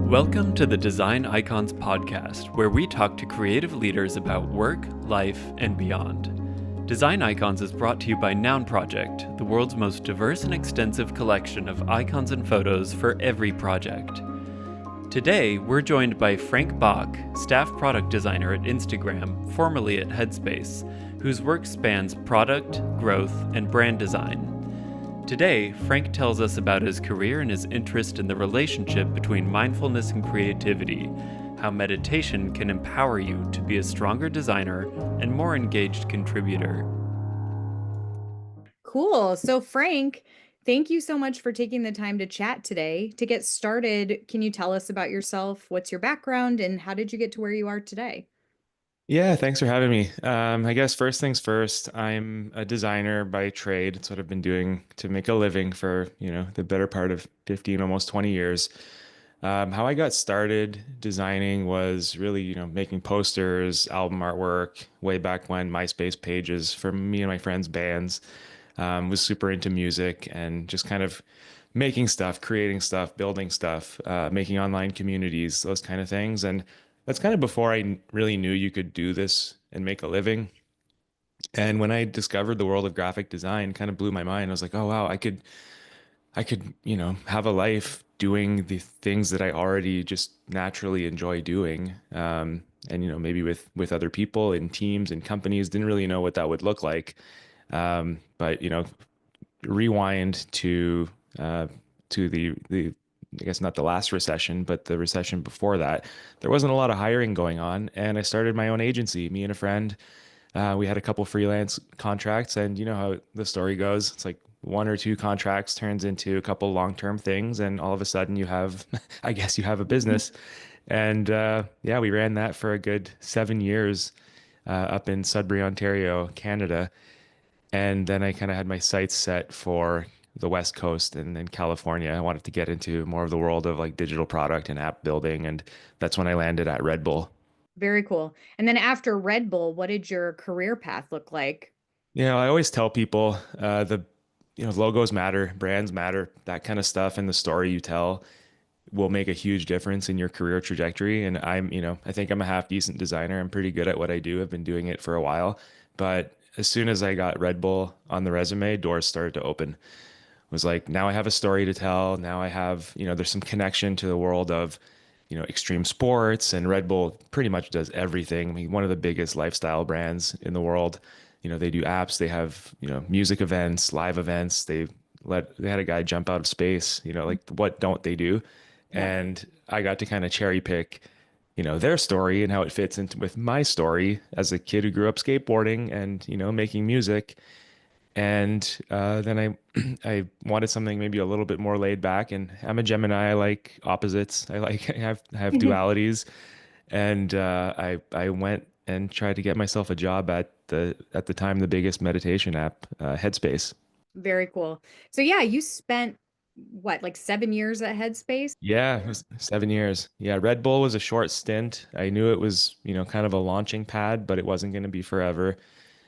Welcome to the Design Icons podcast, where we talk to creative leaders about work, life, and beyond. Design Icons is brought to you by Noun Project, the world's most diverse and extensive collection of icons and photos for every project. Today, we're joined by Frank Bach, staff product designer at Instagram, formerly at Headspace, whose work spans product, growth, and brand design. Today, Frank tells us about his career and his interest in the relationship between mindfulness and creativity, how meditation can empower you to be a stronger designer and more engaged contributor. Cool. So, Frank, thank you so much for taking the time to chat today. To get started, can you tell us about yourself? What's your background and how did you get to where you are today? Yeah, thanks for having me. I guess first things first, I'm a designer by trade. It's what I've been doing to make a living for, the better part of 15, almost 20 years. How I got started designing was really, making posters, album artwork, way back when MySpace pages for me and my friends' bands. Was super into music and just kind of making stuff, creating stuff, building stuff, making online communities, those kind of things. And that's kind of before really knew you could do this and make a living. And when I discovered the world of graphic design, kind of blew my mind. I was like, oh wow, I could, have a life doing the things that I already just naturally enjoy doing. And maybe with other people in teams and companies, didn't really know what that would look like. But rewind to the I guess not the last recession, but the recession before that, there wasn't a lot of hiring going on, and I started my own agency. Me and a friend, we had a couple freelance contracts, and you know how the story goes. It's like one or two contracts turns into a couple long-term things, and all of a sudden you have, I guess you have a business. And yeah, we ran that for a good 7 years up in Sudbury, Ontario, Canada. And then I kind of had my sights set for the West Coast and then California. I wanted to get into more of the world of like digital product and app building. And that's when I landed at Red Bull. Very cool. And then after Red Bull, what did your career path look like? I always tell people logos matter, brands matter, that kind of stuff. And the story you tell will make a huge difference in your career trajectory. And I think I'm a half decent designer. I'm pretty good at what I do. I've been doing it for a while. But as soon as I got Red Bull on the resume, doors started to open. Was like, now I have a story to tell. Now I have, there's some connection to the world of, extreme sports, and Red Bull pretty much does everything. I mean, one of the biggest lifestyle brands in the world. They do apps, they have, music events, live events. They had a guy jump out of space, like what don't they do? Yeah. And I got to kind of cherry pick, their story and how it fits into with my story as a kid who grew up skateboarding and, making music. And then I I wanted something maybe a little bit more laid back. And I'm a Gemini. I like opposites. I have dualities. And I went and tried to get myself a job at the time the biggest meditation app, Headspace. Very cool. So yeah, you spent what, like 7 years at Headspace? Yeah, it was 7 years. Yeah, Red Bull was a short stint. I knew it was, kind of a launching pad, but it wasn't going to be forever.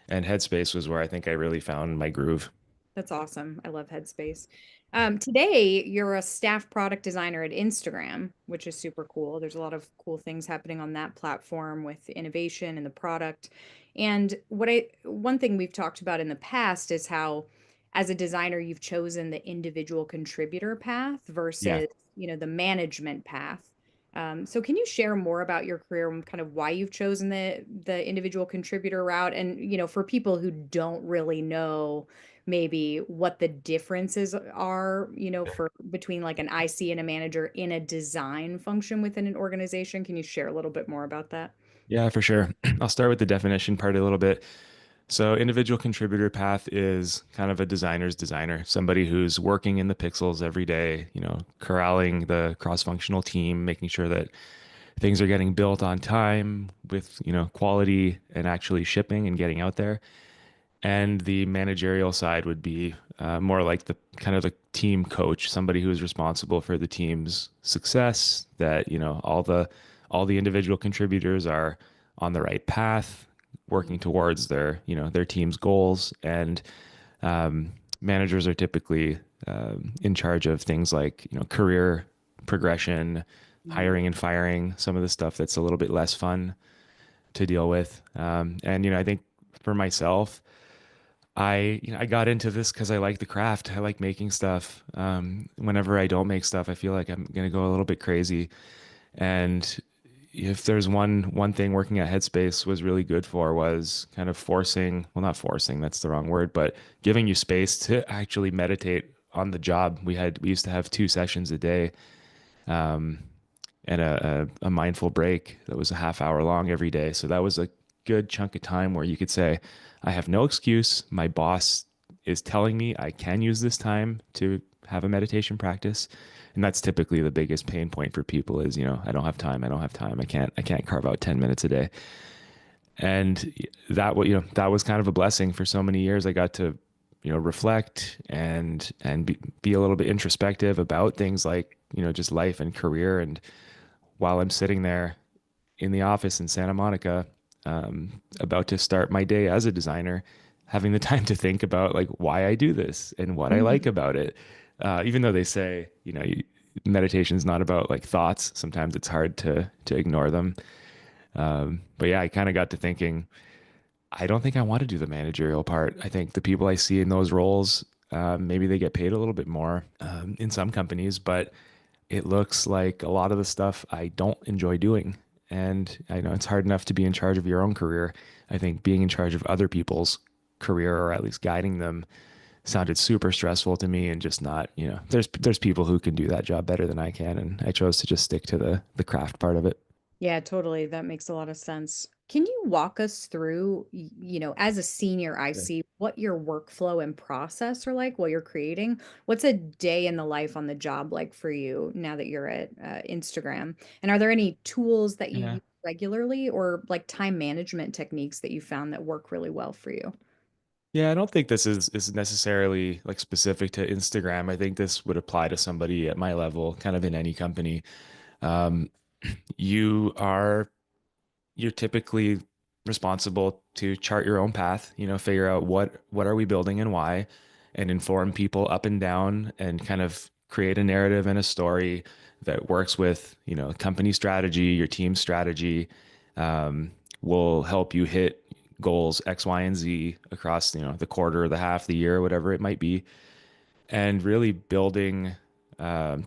And Headspace was where I think I really found my groove. That's awesome. I love Headspace. Today, you're a staff product designer at Instagram, which is super cool. There's a lot of cool things happening on that platform with innovation and the product. And one thing we've talked about in the past is how, as a designer, you've chosen the individual contributor path Yeah. versus, the management path. So can you share more about your career and kind of why you've chosen the individual contributor route? And, for people who don't really know maybe what the differences are, for between like an IC and a manager in a design function within an organization. Can you share a little bit more about that? Yeah, for sure. I'll start with the definition part a little bit. So, individual contributor path is kind of a designer's designer, somebody who's working in the pixels every day, corralling the cross-functional team, making sure that things are getting built on time with, quality and actually shipping and getting out there. And the managerial side would be more like the kind of the team coach, somebody who's responsible for the team's success, that, all the individual contributors are on the right path, working towards their team's goals. And managers are typically in charge of things like, career progression, Mhm. hiring and firing, some of the stuff that's a little bit less fun to deal with. And I think for myself, I got into this because I like the craft. I like making stuff. Whenever I don't make stuff, I feel like I'm gonna go a little bit crazy. And if there's one thing working at Headspace was really good for was kind of forcing, well, not forcing, that's the wrong word, but giving you space to actually meditate on the job. We used to have 2 sessions a day, um, and a mindful break that was a half hour long every day. So that was a good chunk of time where you could say, I have no excuse. My boss is telling me I can use this time to have a meditation practice. And that's typically the biggest pain point for people is, I don't have time. I don't have time. I can't carve out 10 minutes a day. And that was kind of a blessing for so many years. I got to, reflect and be a little bit introspective about things like, just life and career. And while I'm sitting there in the office in Santa Monica, about to start my day as a designer, having the time to think about like why I do this and what I like Mhm. about it. Even though they say, meditation is not about like thoughts, sometimes it's hard to ignore them. But yeah, I kind of got to thinking, I don't think I want to do the managerial part. I think the people I see in those roles, maybe they get paid a little bit more in some companies, but it looks like a lot of the stuff I don't enjoy doing. And I know it's hard enough to be in charge of your own career. I think being in charge of other people's career or at least guiding them sounded super stressful to me and just not, there's people who can do that job better than I can. And I chose to just stick to the craft part of it. Yeah, totally. That makes a lot of sense. Can you walk us through, as a senior Sure. IC, what your workflow and process are like while you're creating? What's a day in the life on the job like for you now that you're at Instagram? And are there any tools that you Yeah. use regularly or like time management techniques that you found that work really well for you? Yeah, I don't think this is necessarily like specific to Instagram. I think this would apply to somebody at my level, kind of in any company. Um, you are you're typically responsible to chart your own path, figure out what are we building and why, and inform people up and down and kind of create a narrative and a story that works with, company strategy, your team strategy, um, will help you hit goals X, Y, and Z across, the quarter, the half, the year, whatever it might be, and really building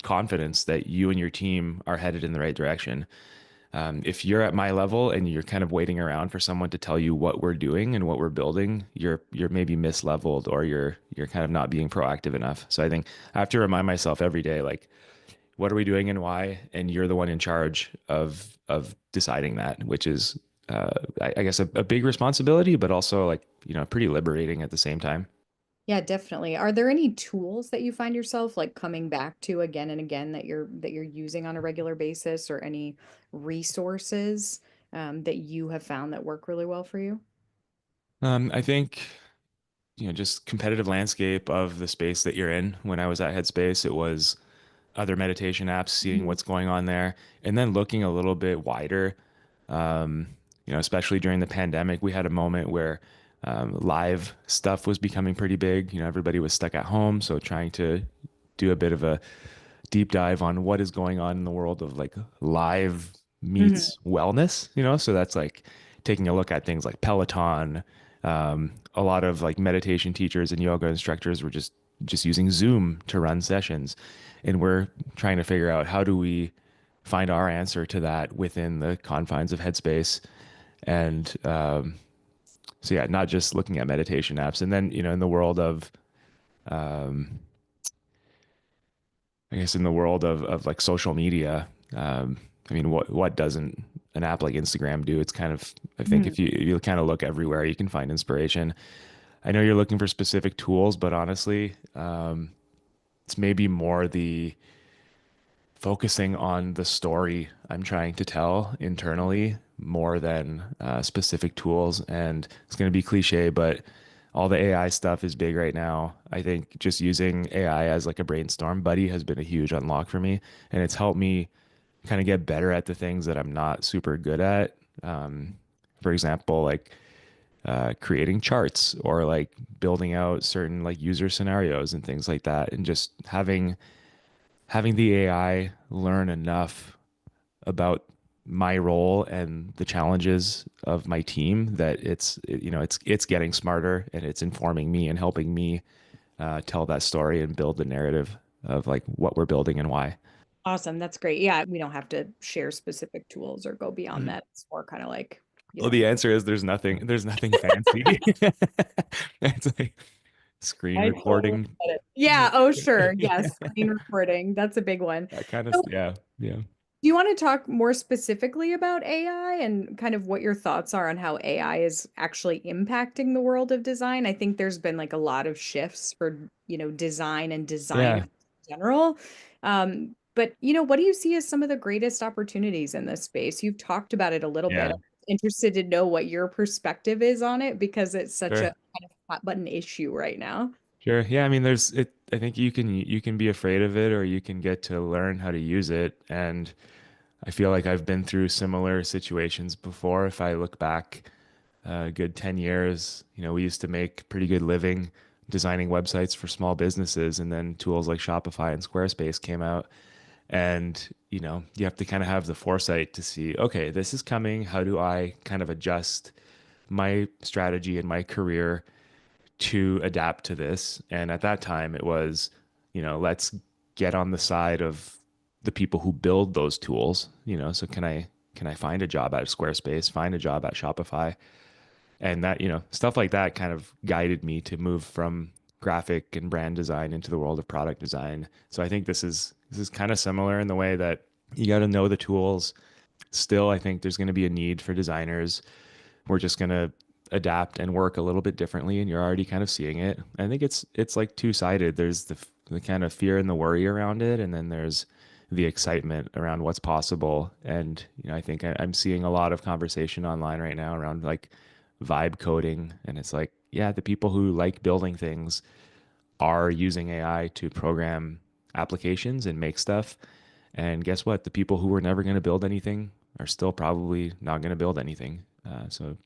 confidence that you and your team are headed in the right direction. If you're at my level and you're kind of waiting around for someone to tell you what we're doing and what we're building, you're maybe misleveled or you're kind of not being proactive enough. So I think I have to remind myself every day, like, what are we doing and why? And you're the one in charge of deciding that, which is I guess a big responsibility, but also like, pretty liberating at the same time. Yeah, definitely. Are there any tools that you find yourself like coming back to again and again that you're using on a regular basis or any resources that you have found that work really well for you? I think just competitive landscape of the space that you're in. When I was at Headspace, it was other meditation apps, seeing Mhm. what's going on there, and then looking a little bit wider. Um, especially during the pandemic, we had a moment where live stuff was becoming pretty big. Everybody was stuck at home, so trying to do a bit of a deep dive on what is going on in the world of like live Mhm. meets wellness, so that's like taking a look at things like Peloton. A lot of like meditation teachers and yoga instructors were just using Zoom to run sessions. And we're trying to figure out how do we find our answer to that within the confines of Headspace. And so yeah, not just looking at meditation apps. And then, in the world of um, I guess in the world of like social media, I mean, what doesn't an app like Instagram do? It's kind of, I think Mhm. if you kind of look everywhere, you can find inspiration. I know you're looking for specific tools, but honestly, it's maybe more the focusing on the story I'm trying to tell internally more than specific tools. And it's going to be cliche, but all the AI stuff is big right now. I think just using AI as like a brainstorm buddy has been a huge unlock for me. And it's helped me kind of get better at the things that I'm not super good at. Um, for example, like creating charts or like building out certain like user scenarios and things like that. And just having the AI learn enough about my role and the challenges of my team that it's getting smarter and it's informing me and helping me tell that story and build the narrative of like what we're building and why. Awesome. That's great. Yeah, we don't have to share specific tools or go beyond Mhm. that. It's more kind of like, Well, the answer is there's nothing fancy. It's like screen I totally recording. get it. Yeah. Oh, sure. Yes. Screen recording. That's a big one. That kind of, So, yeah, yeah. do you want to talk more specifically about AI and kind of what your thoughts are on how AI is actually impacting the world of design? I think there's been like a lot of shifts for, design and designers Yeah, in general. But, what do you see as some of the greatest opportunities in this space? You've talked about it a little bit. yeah, I'm interested to know what your perspective is on it because it's such a sure. kind of hot button issue right now. Sure. Yeah, I mean I think you can be afraid of it or you can get to learn how to use it. And I feel like I've been through similar situations before. If I look back a good 10 years, we used to make pretty good living designing websites for small businesses, and then tools like Shopify and Squarespace came out. And, you have to kind of have the foresight to see, okay, this is coming. How do I kind of adjust my strategy and my career to adapt to this? And at that time, it was, let's get on the side of the people who build those tools. So can I find a job at Squarespace, find a job at Shopify, and that stuff like that kind of guided me to move from graphic and brand design into the world of product design. So I think this is kind of similar in the way that you got to know the tools. Still, I think there's going to be a need for designers. We're just going to adapt and work a little bit differently, and you're already kind of seeing it. I think it's like two-sided. There's the kind of fear and the worry around it, and then there's the excitement around what's possible. And I think I'm seeing a lot of conversation online right now around like vibe coding, and it's like, yeah, the people who like building things are using AI to program applications and make stuff. And guess what? The people who were never going to build anything are still probably not going to build anything. So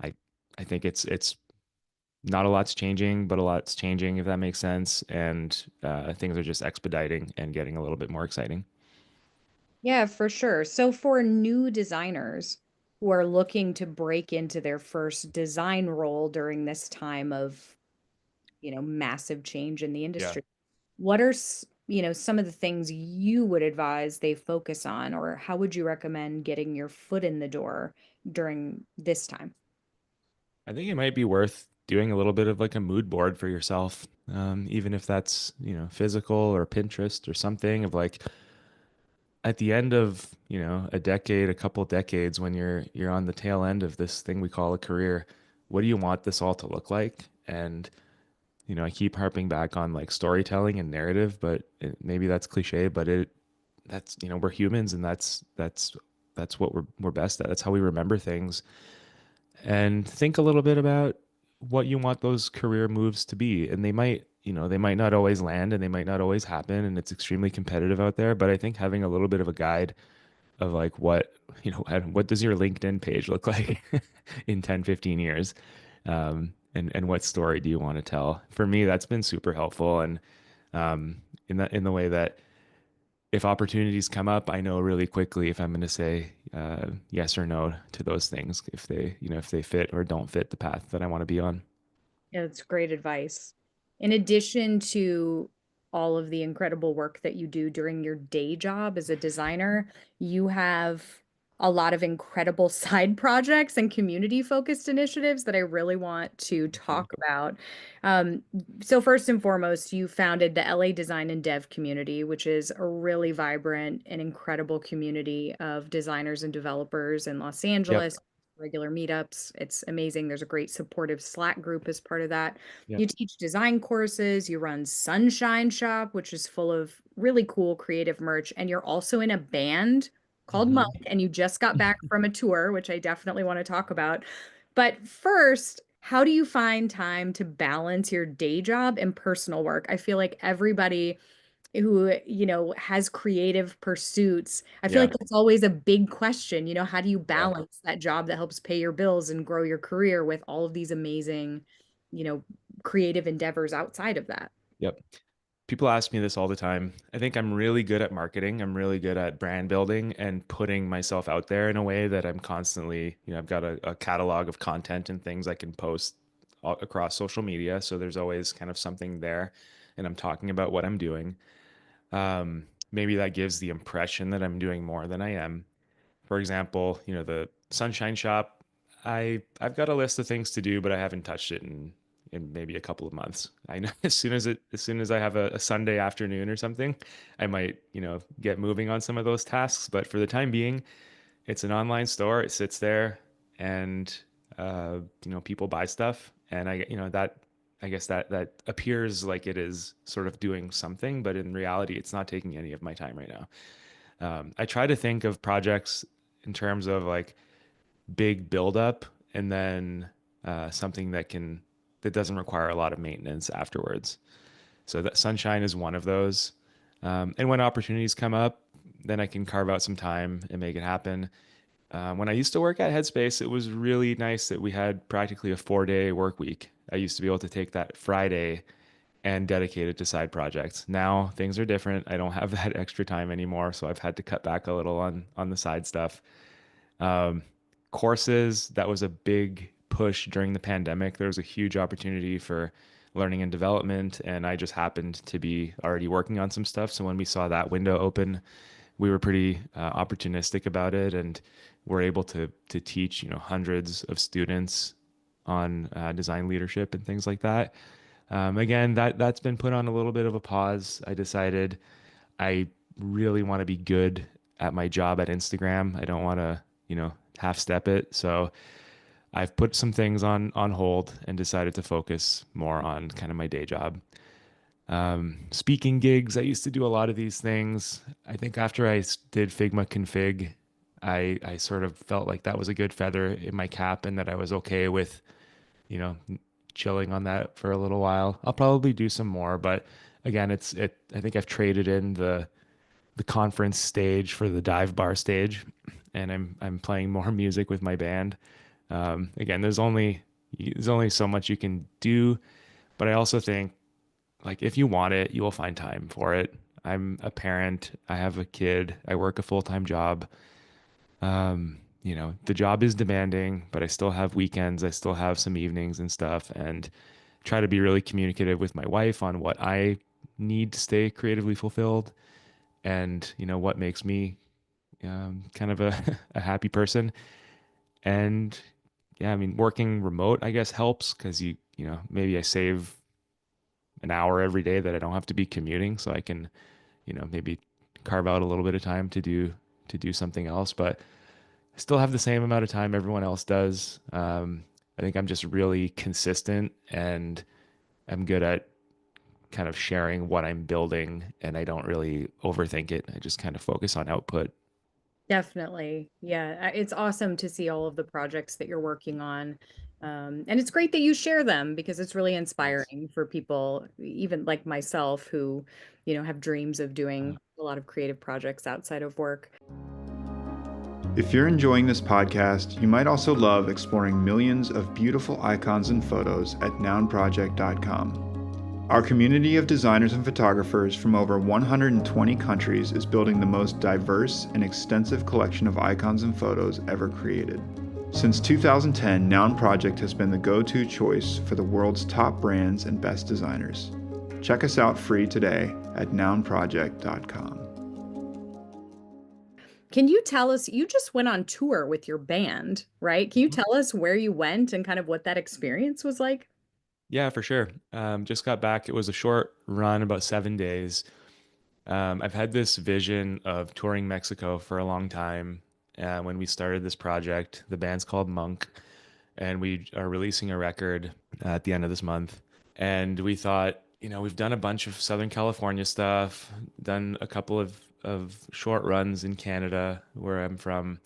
I I think it's not a lot's changing, but a lot's changing, if that makes sense. And things are just expediting and getting a little bit more exciting. Yeah, for sure. So for new designers who are looking to break into their first design role during this time of, massive change in the Yeah. industry, what are, some of the things you would advise they focus on, or how would you recommend getting your foot in the door during this time? I think it might be worth doing a little bit of like a mood board for yourself, even if that's, physical or Pinterest or something of like at the end of, a decade, a couple decades, when you're on the tail end of this thing we call a career, what do you want this all to look like? And, I keep harping back on like storytelling and narrative, but maybe that's cliche, but that's, we're humans and that's what we're best at. That's how we remember things. And think a little bit about what you want those career moves to be. And they might not always land and they might not always happen. And it's extremely competitive out there. But I think having a little bit of a guide of like what does your LinkedIn page look like in 10, 15 years? And what story do you want to tell? For me, that's been super helpful. And in the way that if opportunities come up, I know really quickly if I'm going to say yes or no to those things, if they fit or don't fit the path that I want to be on. Yeah, that's great advice. In addition to all of the incredible work that you do during your day job as a designer, you have a lot of incredible side projects and community focused initiatives that I really want to Mhm. talk about. Um, so, first and foremost, you founded the LA Design and Dev community, which is a really vibrant and incredible community of designers and developers in Los Yep. Angeles, regular meetups. It's amazing. There's a great supportive Slack group as part of that. Yep. You teach design courses, you run Sunshine Shop, which is full of really cool creative merch, and you're also in a band called Monk, Hmm. and you just got back from a tour, which I definitely want to talk about. But first, how do you find time to balance your day job and personal work? I feel like everybody who, has creative pursuits, I feel Yeah. like it's always a big question, how do you Yeah. balance that job that helps pay your bills and grow your career with all of these amazing, you know, creative endeavors outside of that? Yep. People ask me this all the time. I think I'm really good at marketing. I'm really good at brand building and putting myself out there in a way that I'm constantly, I've got a catalog of content and things I can post across social media. So there's always kind of something there, and I'm talking about what I'm doing. Maybe that gives the impression that I'm doing more than I am. For example, the Sunshine Shop, I've got a list of things to do, but I haven't touched it in maybe a couple of months. I know as soon as I have a Sunday afternoon or something, I might, get moving on some of those tasks. But for the time being, it's an online store. It sits there and people buy stuff. And I guess that appears like it is sort of doing something, but in reality, it's not taking any of my time right now. I try to think of projects in terms of like big buildup and then something that doesn't require a lot of maintenance afterwards. So that Sunshine is one of those. And when opportunities come up, then I can carve out some time and make it happen. When I used to work at Headspace, it was really nice that we had practically a 4-day work week. I used to be able to take that Friday and dedicate it to side projects. Now things are different. I don't have that extra time anymore, so I've had to cut back a little on the side stuff. Um, Courses, that was a big push during the pandemic. There was a huge opportunity for learning and development, and I just happened to be already working on some stuff. So when we saw that window open, we were pretty opportunistic about it, and were able to teach hundreds of students on design leadership and things like that. Again, that's been put on a little bit of a pause. I decided I really want to be good at my job at Instagram. I don't want to, half step it. So I've put some things on hold and decided to focus more on kind of my day job. Speaking gigs, I used to do a lot of these things. I think after did Figma config, I sort of felt like that was a good feather in my cap and that I was okay with, you know, chilling on that for a little while. I'll probably do some more, but again, I think I've traded in the conference stage for the dive bar stage, and I'm playing more music with my band. Again, there's only so much you can do, but I also think like if you want it, you will find time for it. I'm a parent. I have a kid. I work a full-time job. The job is demanding, but I still have weekends. I still have some evenings and stuff, and try to be really communicative with my wife on what I need to stay creatively fulfilled and, what makes me kind of a, a happy person. And yeah, I mean, working remote, I guess helps because maybe I save an hour every day that I don't have to be commuting. So I can, maybe carve out a little bit of time to do something else, but I still have the same amount of time everyone else does. I think I'm just really consistent and I'm good at kind of sharing what I'm building and I don't really overthink it. I just kind of focus on output. Definitely. Yeah. It's awesome to see all of the projects that you're working on. And it's great that you share them because it's really Thanks. inspiring for people, even like myself, who, have dreams of doing a lot of creative projects outside of work. If you're enjoying this podcast, you might also love exploring millions of beautiful icons and photos at nounproject.com. Our community of designers and photographers from over 120 countries is building the most diverse and extensive collection of icons and photos ever created. Since 2010, Noun Project has been the go-to choice for the world's top brands and best designers. Check us out free today at nounproject.com. Can you tell us, you just went on tour with your band, right? Can you tell us where you went and kind of what that experience was like? Yeah, for sure. Just got back. It was a short run, about 7 days. I've had this vision of touring Mexico for a long time. When we started this project, the band's called Monk, and we are releasing a record at the end of this month. And we thought, we've done a bunch of Southern California stuff, done a couple of short runs in Canada, where I'm from.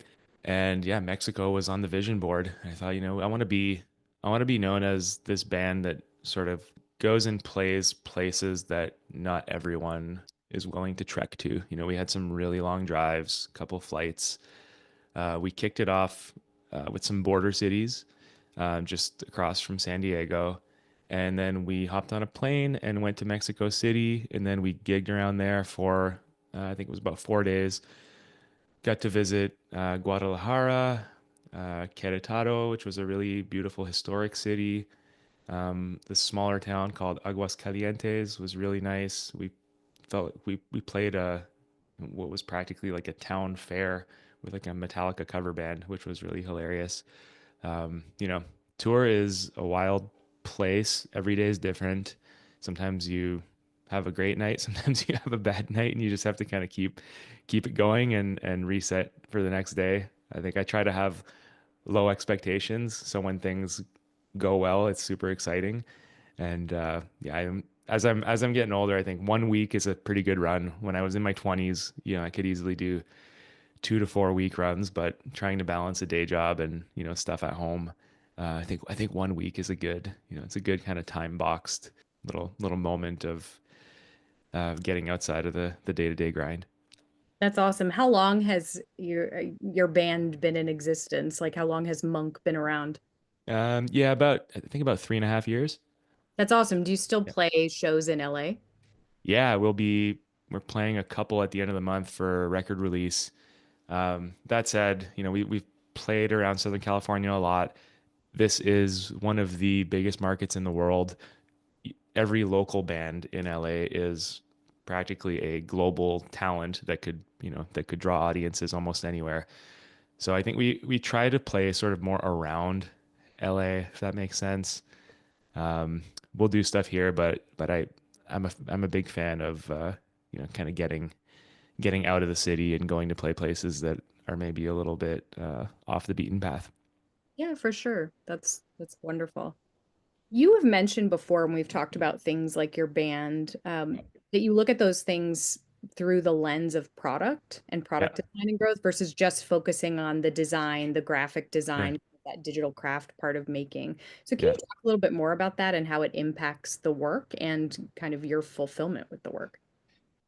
And yeah, Mexico was on the vision board. I thought, I want to be known as this band that sort of goes and plays places that not everyone is willing to trek to. We had some really long drives, a couple flights. We kicked it off with some border cities just across from San Diego. And then we hopped on a plane and went to Mexico City. And then we gigged around there for, I think it was about 4 days. Got to visit Guadalajara, Querétaro, which was a really beautiful historic city. The smaller town called Aguascalientes was really nice. We played what was practically like a town fair with like a Metallica cover band, which was really hilarious. You know, tour is a wild place. Every day is different. Sometimes you have a great night, sometimes you have a bad night, and you just have to kind of keep it going and reset for the next day. I think I try to have low expectations, so when things go well, it's super exciting. And yeah, as I'm getting older, I think 1 week is a pretty good run. When I was in my 20s, I could easily do 2 to 4 week runs, but trying to balance a day job and stuff at home, I think 1 week is a good, it's a good kind of time boxed little moment of getting outside of the day to day grind. That's awesome. How long has your band been in existence? Like how long has Monk been around? Yeah, I think about 3.5 years. That's awesome. Do you still Yeah. play shows in LA? Yeah, we're playing a couple at the end of the month for a record release. That said, we've played around Southern California a lot. This is one of the biggest markets in the world. Every local band in LA is practically a global talent that could draw audiences almost anywhere. So I think we try to play sort of more around LA, if that makes sense. Um, we'll do stuff here, but I'm a big fan of kind of getting out of the city and going to play places that are maybe a little bit off the beaten path. Yeah, for sure. That's wonderful. You have mentioned before when we've talked about things like your band, that you look at those things through the lens of product and Yeah, product design and growth versus just focusing on the design, the graphic sure. design, that digital craft part of making. So can you Yeah. talk a little bit more about that and how it impacts the work and kind of your fulfillment with the work?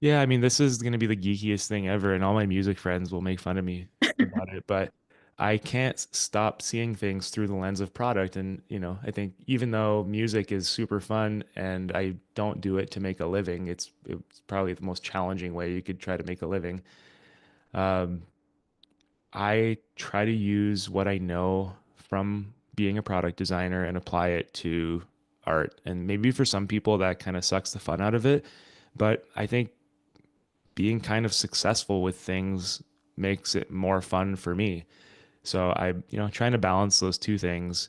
Yeah, I mean, this is going to be the geekiest thing ever, and all my music friends will make fun of me about it, but I can't stop seeing things through the lens of product. And, I think even though music is super fun and I don't do it to make a living, it's probably the most challenging way you could try to make a living. Um, I try to use what I know from being a product designer and apply it to art. And maybe for some people that kind of sucks the fun out of it, but I think being kind of successful with things makes it more fun for me. So trying to balance those two things,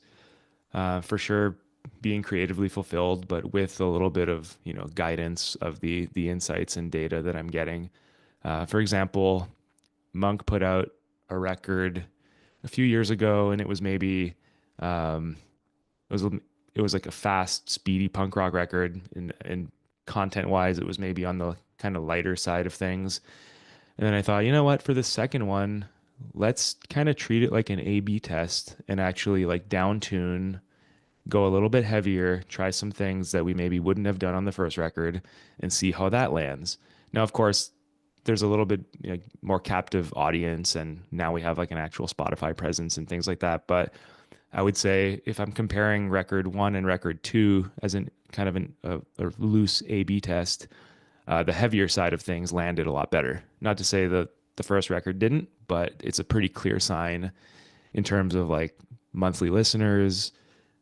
for sure, being creatively fulfilled, but with a little bit of, guidance of the insights and data that I'm getting. For example, Monk put out a record a few years ago, and it was maybe, um, it was it was like a fast, speedy punk rock record, and content wise, it was maybe on the kind of lighter side of things. And then I thought, you know what, for the second one, let's kind of treat it like an A/B test and actually like down tune, go a little bit heavier, try some things that we maybe wouldn't have done on the first record and see how that lands. Now, of course, there's a little bit more captive audience, and now we have like an actual Spotify presence and things like that. But I would say if I'm comparing record one and record two as an kind of a loose A/B test, the heavier side of things landed a lot better. Not to say that the first record didn't, but it's a pretty clear sign in terms of like monthly listeners,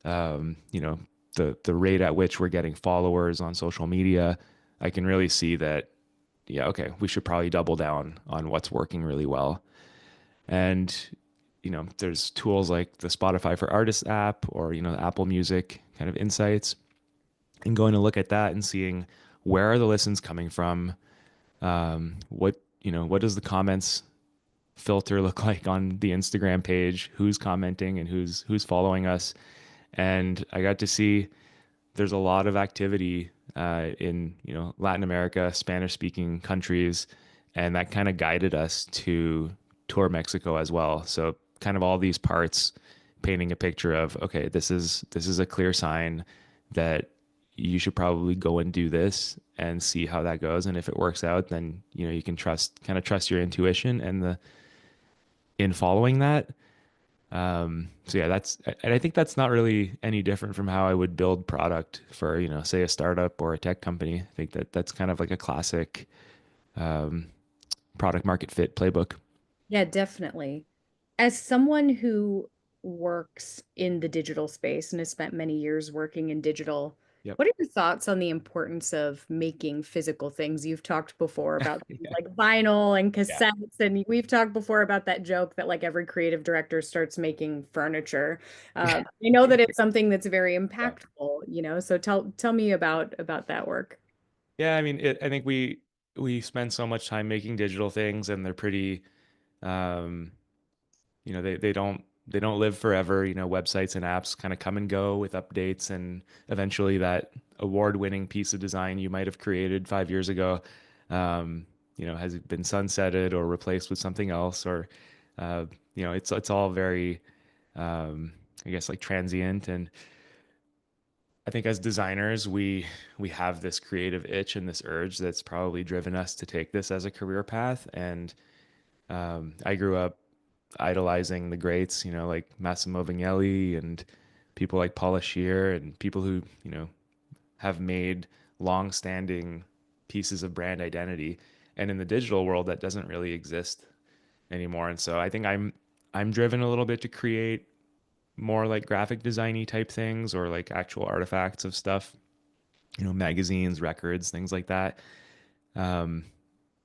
you know, the rate at which we're getting followers on social media. I can really see that, yeah, okay, we should probably double down on what's working really well. And, there's tools like the Spotify for Artists app or, the Apple Music kind of insights, and going to look at that and seeing where are the listens coming from. What does the comments filter look like on the Instagram page? Who's commenting and who's following us? And I got to see there's a lot of activity in Latin America, Spanish speaking countries, and that kind of guided us to tour Mexico as well. So kind of all these parts painting a picture of, okay, this is a clear sign that you should probably go and do this and see how that goes. And if it works out, then you can trust your intuition and the in following that. So yeah, and I think that's not really any different from how I would build product for, say a startup or a tech company. I think that that's kind of like a classic um, product market fit playbook. Yeah, definitely. As someone who works in the digital space and has spent many years working in digital, Yep. what are your thoughts on the importance of making physical things? You've talked before about things Yeah. like vinyl and Yeah. cassettes, and we've talked before about that joke that like every creative director starts making furniture. I know that it's something that's very Yeah. impactful, so tell me about that work. Yeah. I mean, I think we spend so much time making digital things, and they're pretty, um, they don't live forever. Websites and apps kind of come and go with updates, and eventually that award-winning piece of design you might have created 5 years ago, um, has been sunsetted or replaced with something else, or uh, it's all very, um, I guess, like transient. And I think as designers, we have this creative itch and this urge that's probably driven us to take this as a career path. And I grew up idolizing the greats, like Massimo Vignelli and people like Paula Shear and people who, have made long-standing pieces of brand identity. And in the digital world, that doesn't really exist anymore. And so I think I'm driven a little bit to create more like graphic designy type things, or like actual artifacts of stuff, magazines, records, things like that. Um,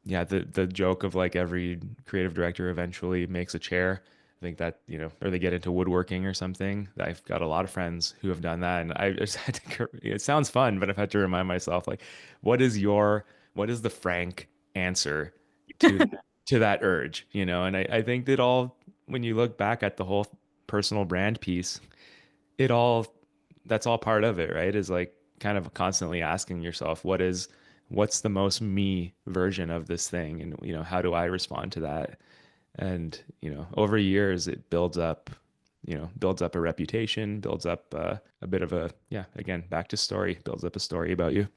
yeah, the joke of like every creative director eventually makes a chair. I think that, or they get into woodworking or something. I've got a lot of friends who have done that, and I just had to, it sounds fun, but I've had to remind myself, like, what is what is the frank answer to to that urge, And I think that all, when you look back at the whole personal brand piece, it all, that's all part of it, right? Is like kind of constantly asking yourself, what's the most me version of this thing, and how do I respond to that? And over years it builds up a reputation, builds up a bit of a, yeah, again, back to story, builds up a story about you.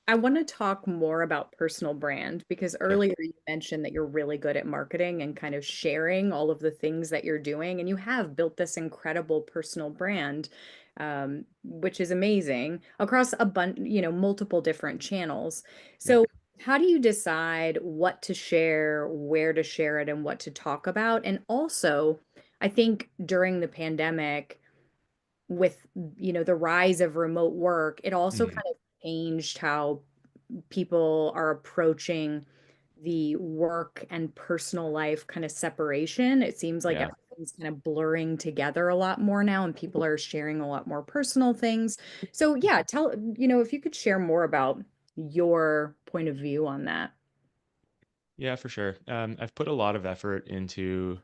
I want to talk more about personal brand because Yeah. earlier you mentioned that you're really good at marketing and kind of sharing all of the things that you're doing, and you have built this incredible personal brand, which is amazing across a bunch, multiple different channels. Yeah. So, how do you decide what to share, where to share it, and what to talk about? And also, I think during the pandemic, with the rise of remote work, it also Mhm. kind of changed how people are approaching the work and personal life kind of separation. It seems like Yeah. everything's kind of blurring together a lot more now, and people are sharing a lot more personal things. So yeah, if you could share more about your point of view on that. Yeah, for sure. I've put a lot of effort into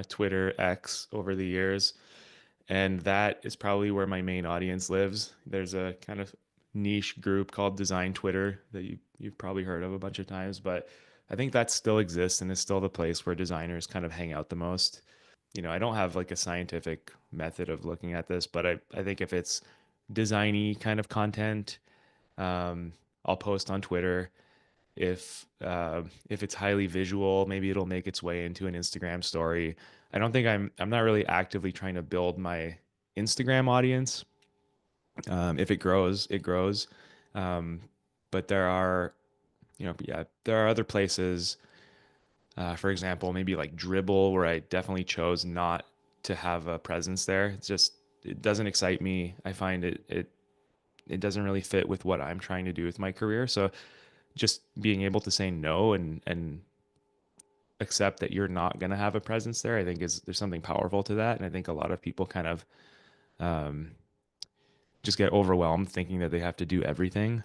Twitter X over the years, and that is probably where my main audience lives. There's a kind of niche group called Design Twitter that you've probably heard of a bunch of times, but I think that still exists and is still the place where designers kind of hang out the most. I don't have like a scientific method of looking at this, but I think if it's designy kind of content, um, I'll post on Twitter. If it's highly visual, maybe it'll make its way into an Instagram story. I don't think I'm not really actively trying to build my Instagram audience. If it grows, it grows. Um, but there are other places. For example, maybe like Dribble, where I definitely chose not to have a presence there. It doesn't excite me. I find it doesn't really fit with what I'm trying to do with my career. So just being able to say no and accept that you're not going to have a presence there, I think there's something powerful to that. And I think a lot of people kind of um, just get overwhelmed thinking that they have to do everything.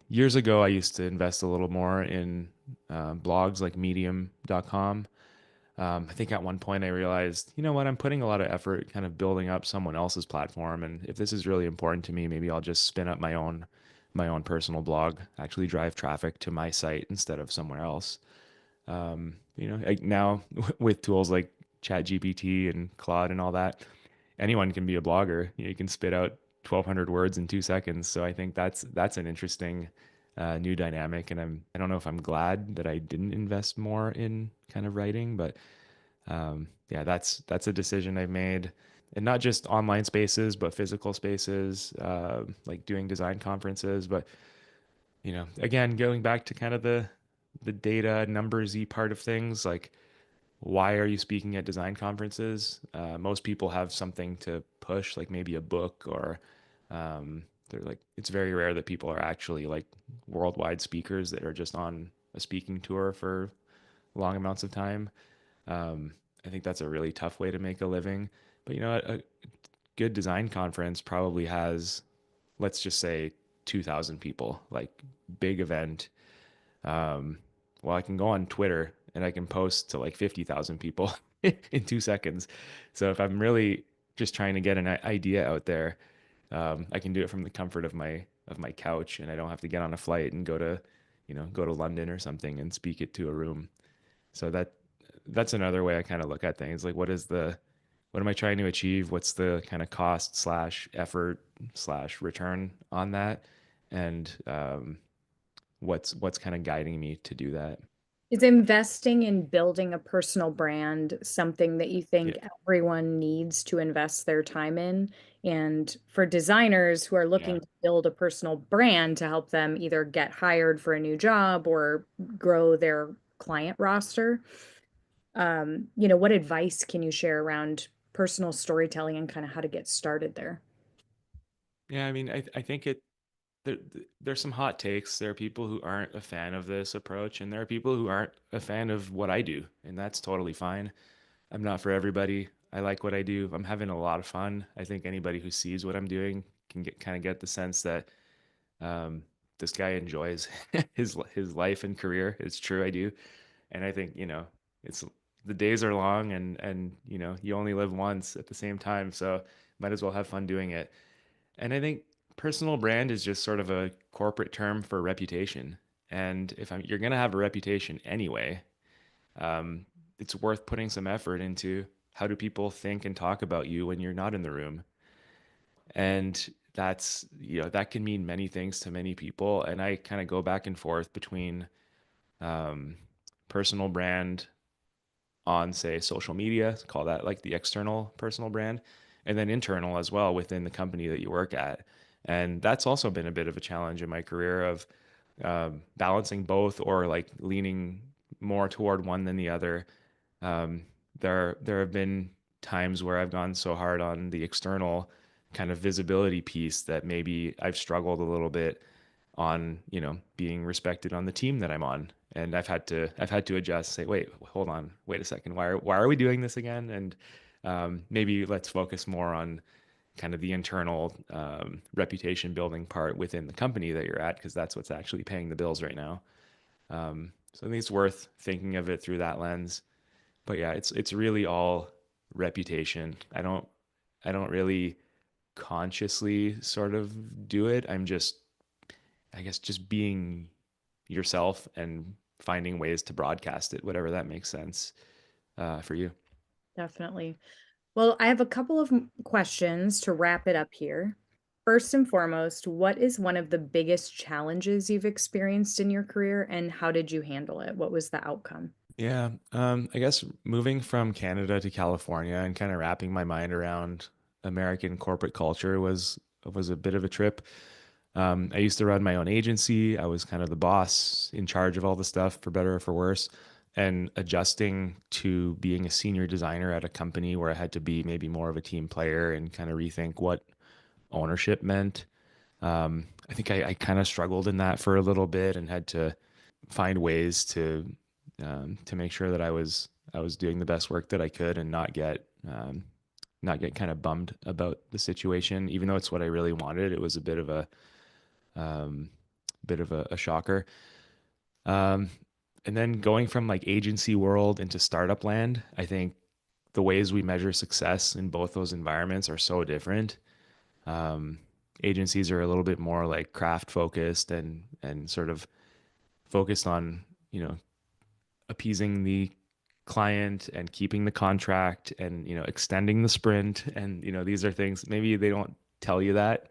Years ago, I used to invest a little more in blogs like medium.com. I think at one point I realized, you know what, I'm putting a lot of effort kind of building up someone else's platform. And if this is really important to me, maybe I'll just spin up my own personal blog, actually drive traffic to my site instead of somewhere else. Like now with tools like ChatGPT and Claude and all that, anyone can be a blogger. You can spit out 1,200 words in 2 seconds. So I think that's an interesting new dynamic. And I don't know if I'm glad that I didn't invest more in kind of writing, but Yeah, that's a decision I've made, and not just online spaces, but physical spaces, like doing design conferences. But again, going back to kind of the data numbersy part of things, like why are you speaking at design conferences? Most people have something to push, like maybe a book or they're like, it's very rare that people are actually like worldwide speakers that are just on a speaking tour for long amounts of time. Um, I think that's a really tough way to make a living. But a good design conference probably has, let's just say, 2,000 people, like big event. Um, well, I can go on Twitter and I can post to like 50,000 people in 2 seconds. So if I'm really just trying to get an idea out there, I can do it from the comfort of my couch, and I don't have to get on a flight and go to London or something and speak it to a room. So that's another way I kind of look at things. Like, what am I trying to achieve? What's the kind of cost slash effort slash return on that? And what's kind of guiding me to do that? Is investing in building a personal brand something that you Yeah. think everyone needs to invest their time in? And for designers who are Yeah. looking to build a personal brand to help them either get hired for a new job or grow their client roster, what advice can you share around personal storytelling and kind of how to get started there? Yeah. I mean, I think there, there's some hot takes. There are people who aren't a fan of this approach, and there are people who aren't a fan of what I do, and that's totally fine. I'm not for everybody. I like what I do. I'm having a lot of fun. I think anybody who sees what I'm doing can get the sense that um, this guy enjoys his life and career. It's true, I do, and I think it's the days are long, and you only live once at the same time, so might as well have fun doing it. And I think personal brand is just sort of a corporate term for reputation. And if you're going to have a reputation anyway, um, it's worth putting some effort into how do people think and talk about you when you're not in the room. And that can mean many things to many people. And I kind of go back and forth between um, personal brand on, say, social media, call that like the external personal brand, and then internal as well within the company that you work at. And that's also been a bit of a challenge in my career of balancing both, or like leaning more toward one than the other. Um, there have been times where I've gone so hard on the external kind of visibility piece that maybe I've struggled a little bit on being respected on the team that I'm on, and I've had to adjust, say, wait, hold on, wait a second, why are we doing this again? And maybe let's focus more on kind of the internal reputation building part within the company that you're at, because that's what's actually paying the bills right now. So I think it's worth thinking of it through that lens. But yeah, it's really all reputation. I don't really consciously sort of do it. I'm just, I guess, just being yourself and finding ways to broadcast it, whatever that makes sense for you. Definitely. Well, I have a couple of questions to wrap it up here. First and foremost, what is one of the biggest challenges you've experienced in your career and how did you handle it? What was the outcome? Yeah, I guess moving from Canada to California and kind of wrapping my mind around American corporate culture was a bit of a trip. I used to run my own agency. I was kind of the boss in charge of all the stuff, for better or for worse. And adjusting to being a senior designer at a company where I had to be maybe more of a team player and kind of rethink what ownership meant. I think I kind of struggled in that for a little bit and had to find ways to make sure that I was doing the best work that I could and not get kind of bummed about the situation, even though it's what I really wanted. It was a um, bit of a shocker. Um, and then going from like agency world into startup land, I think the ways we measure success in both those environments are so different. Um, Agencies are a little bit more like craft focused and sort of focused on appeasing the client and keeping the contract and extending the sprint, and these are things maybe they don't tell you that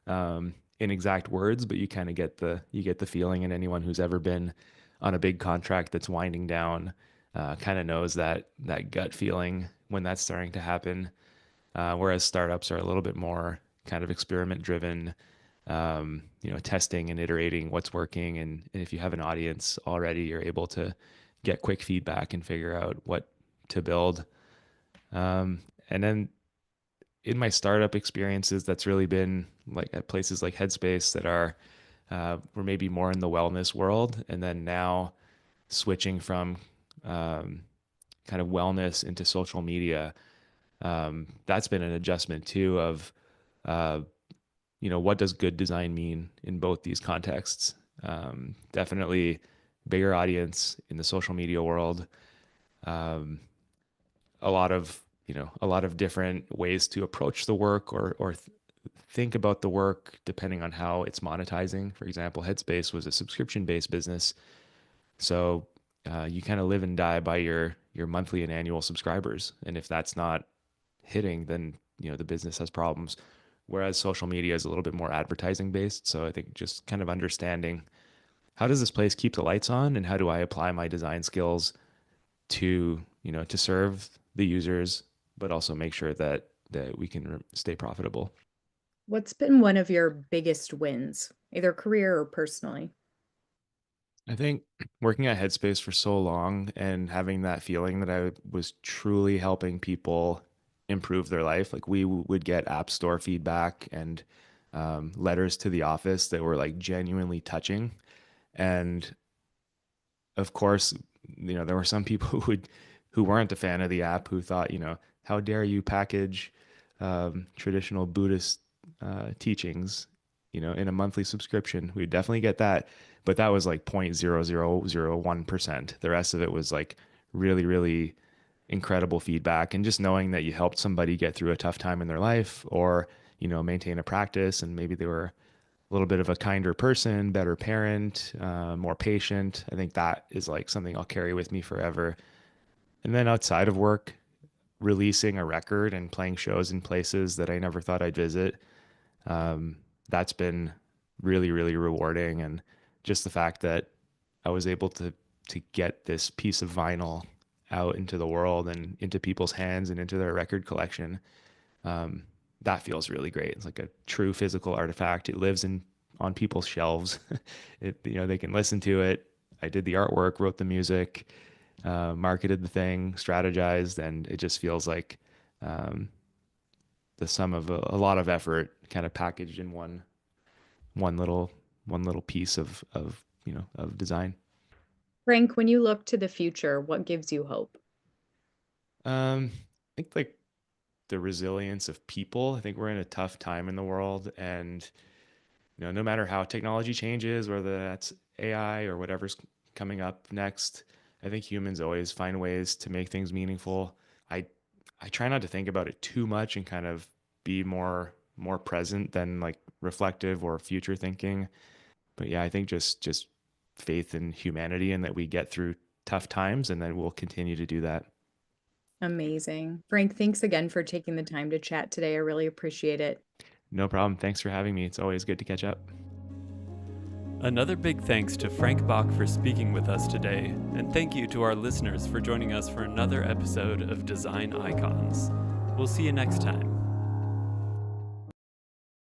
in exact words, but you kind of get the feeling. And anyone who's ever been on a big contract that's winding down kind of knows that gut feeling when that's starting to happen. Whereas startups are a little bit more kind of experiment driven, testing and iterating what's working. And if you have an audience already, you're able to get quick feedback and figure out what to build. And then in my startup experiences, that's really been like at places like Headspace that are were maybe more in the wellness world, and then now switching from kind of wellness into social media. That's been an adjustment too of uh, what does good design mean in both these contexts. Definitely bigger audience in the social media world. Um, a lot of different ways to approach the work or think about the work depending on how it's monetizing. For example, Headspace was a subscription based business, so you kind of live and die by your monthly and annual subscribers, and if that's not hitting, then the business has problems. Whereas social media is a little bit more advertising based, so I think just kind of understanding how does this place keep the lights on, and how do I apply my design skills to to serve the users, but also make sure that we can stay profitable. What's been one of your biggest wins, either career or personally? I think working at Headspace for so long and having that feeling that I was truly helping people improve their life. Like we would get app store feedback and letters to the office that were like genuinely touching. And of course, there were some people who weren't a fan of the app who thought, how dare you package traditional Buddhist teachings, in a monthly subscription. We would definitely get that, but that was like 0.0001%. The rest of it was like really, really incredible feedback, and just knowing that you helped somebody get through a tough time in their life, or maintain a practice, and maybe they were a little bit of a kinder person, better parent, more patient. I think that is like something I'll carry with me forever. And then outside of work, releasing a record and playing shows in places that I never thought I'd visit, that's been really, really rewarding. And just the fact that I was able to get this piece of vinyl out into the world and into people's hands and into their record collection, that feels really great. It's like a true physical artifact. It lives on people's shelves. They can listen to it. I did the artwork, wrote the music, marketed the thing, strategized, and it just feels like the sum of a lot of effort kind of packaged in one little piece of design. Frank, when you look to the future, what gives you hope? I think like the resilience of people. I think we're in a tough time in the world, and no matter how technology changes, whether that's AI or whatever's coming up next, I think humans always find ways to make things meaningful. I try not to think about it too much and kind of be more present than like reflective or future thinking. But yeah, I think just faith in humanity and that we get through tough times, and then we'll continue to do that. Amazing. Frank, thanks again for taking the time to chat today. I really appreciate it. No problem. Thanks for having me. It's always good to catch up. Another big thanks to Frank Bach for speaking with us today, and thank you to our listeners for joining us for another episode of Design Icons. We'll see you next time.